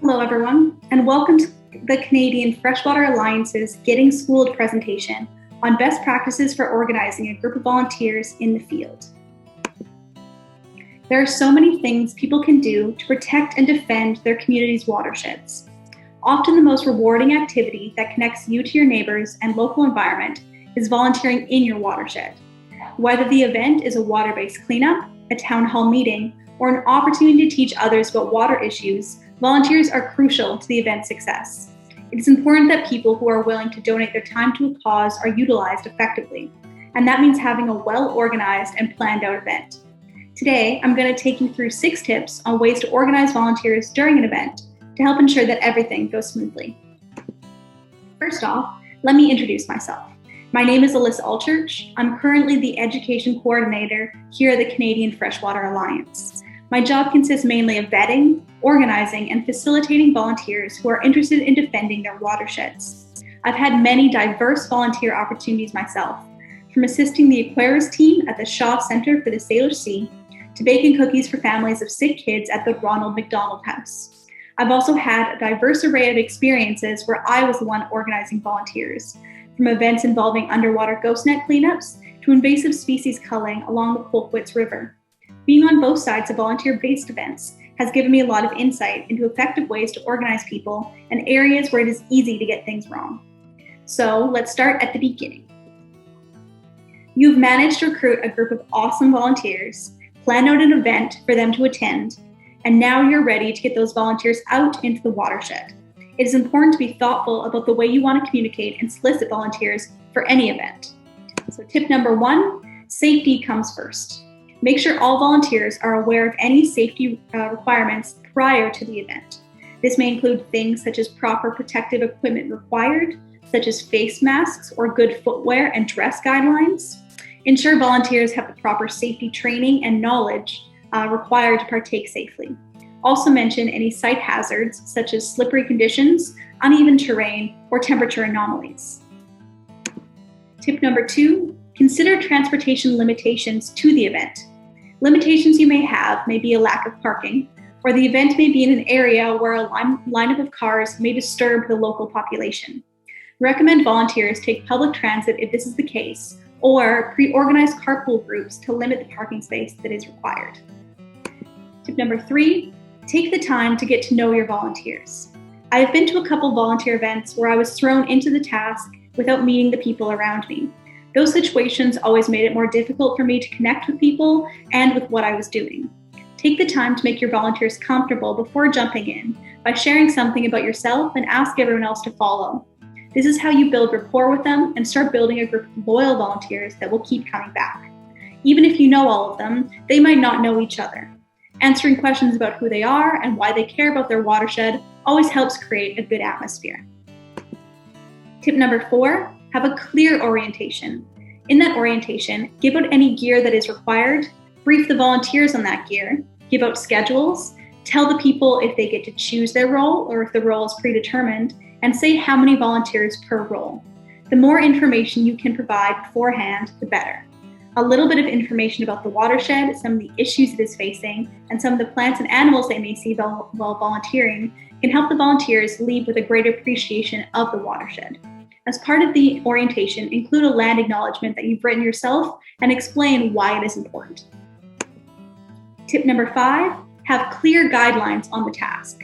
Hello, everyone, and welcome to the Canadian Freshwater Alliance's Getting Schooled presentation on best practices for organizing a group of volunteers in the field. There are so many things people can do to protect and defend their community's watersheds. Often the most rewarding activity that connects you to your neighbors and local environment is volunteering in your watershed. Whether the event is a water-based cleanup, a town hall meeting, or an opportunity to teach others about water issues, volunteers are crucial to the event's success. It is important that people who are willing to donate their time to a cause are utilized effectively, and that means having a well-organized and planned-out event. Today, I'm going to take you through 6 tips on ways to organize volunteers during an event to help ensure that everything goes smoothly. First off, let me introduce myself. My name is Alyssa Allchurch. I'm currently the Education Coordinator here at the Canadian Freshwater Alliance. My job consists mainly of vetting, organizing, and facilitating volunteers who are interested in defending their watersheds. I've had many diverse volunteer opportunities myself, from assisting the Aquarius team at the Shaw Centre for the Salish Sea to baking cookies for families of sick kids at the Ronald McDonald House. I've also had a diverse array of experiences where I was the one organizing volunteers, from events involving underwater ghost net cleanups to invasive species culling along the Colquitt River. Being on both sides of volunteer-based events has given me a lot of insight into effective ways to organize people and areas where it is easy to get things wrong. So let's start at the beginning. You've managed to recruit a group of awesome volunteers, planned out an event for them to attend, and now you're ready to get those volunteers out into the watershed. It is important to be thoughtful about the way you want to communicate and solicit volunteers for any event. So tip number 1, safety comes first. Make sure all volunteers are aware of any safety requirements prior to the event. This may include things such as proper protective equipment required, such as face masks or good footwear and dress guidelines. Ensure volunteers have the proper safety training and knowledge required to partake safely. Also mention any site hazards such as slippery conditions, uneven terrain, or temperature anomalies. Tip number 2, consider transportation limitations to the event. Limitations you may have may be a lack of parking, or the event may be in an area where a lineup of cars may disturb the local population. Recommend volunteers take public transit if this is the case, or pre-organize carpool groups to limit the parking space that is required. Tip number 3, take the time to get to know your volunteers. I have been to a couple volunteer events where I was thrown into the task without meeting the people around me. Those situations always made it more difficult for me to connect with people and with what I was doing. Take the time to make your volunteers comfortable before jumping in by sharing something about yourself and ask everyone else to follow. This is how you build rapport with them and start building a group of loyal volunteers that will keep coming back. Even if you know all of them, they might not know each other. Answering questions about who they are and why they care about their watershed always helps create a good atmosphere. Tip number 4, have a clear orientation. In that orientation, give out any gear that is required, brief the volunteers on that gear, give out schedules, tell the people if they get to choose their role or if the role is predetermined, and say how many volunteers per role. The more information you can provide beforehand, the better. A little bit of information about the watershed, some of the issues it is facing, and some of the plants and animals they may see while volunteering can help the volunteers leave with a greater appreciation of the watershed. As part of the orientation, include a land acknowledgement that you've written yourself and explain why it is important. Tip number 5, have clear guidelines on the task.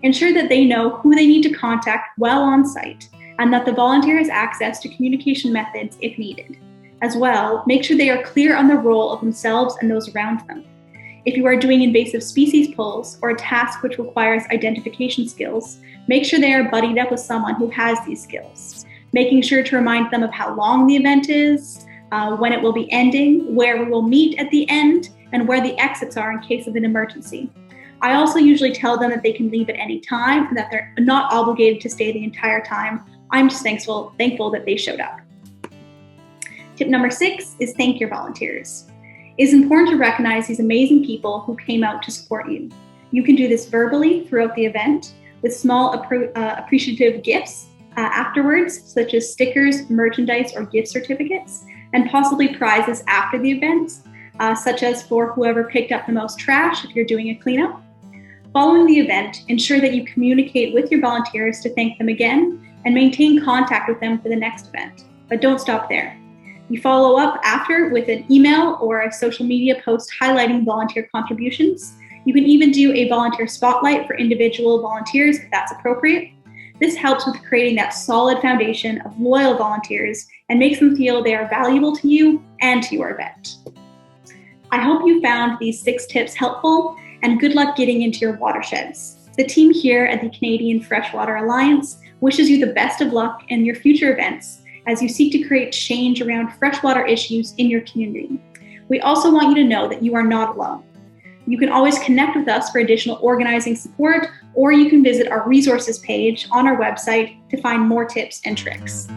Ensure that they know who they need to contact while on site and that the volunteer has access to communication methods if needed. As well, make sure they are clear on the role of themselves and those around them. If you are doing invasive species pulls or a task which requires identification skills, make sure they are buddied up with someone who has these skills. Making sure to remind them of how long the event is, when it will be ending, where we will meet at the end, and where the exits are in case of an emergency. I also usually tell them that they can leave at any time and that they're not obligated to stay the entire time. I'm just thankful that they showed up. Tip number 6 is thank your volunteers. It is important to recognize these amazing people who came out to support you. You can do this verbally throughout the event with small appreciative gifts afterwards, such as stickers, merchandise, or gift certificates, and possibly prizes after the event, such as for whoever picked up the most trash if you're doing a cleanup. Following the event, ensure that you communicate with your volunteers to thank them again and maintain contact with them for the next event. But don't stop there. You follow up after with an email or a social media post highlighting volunteer contributions. You can even do a volunteer spotlight for individual volunteers if that's appropriate. This helps with creating that solid foundation of loyal volunteers and makes them feel they are valuable to you and to your event. I hope you found these 6 tips helpful, and good luck getting into your watersheds. The team here at the Canadian Freshwater Alliance wishes you the best of luck in your future events as you seek to create change around freshwater issues in your community. We also want you to know that you are not alone. You can always connect with us for additional organizing support, or you can visit our resources page on our website to find more tips and tricks.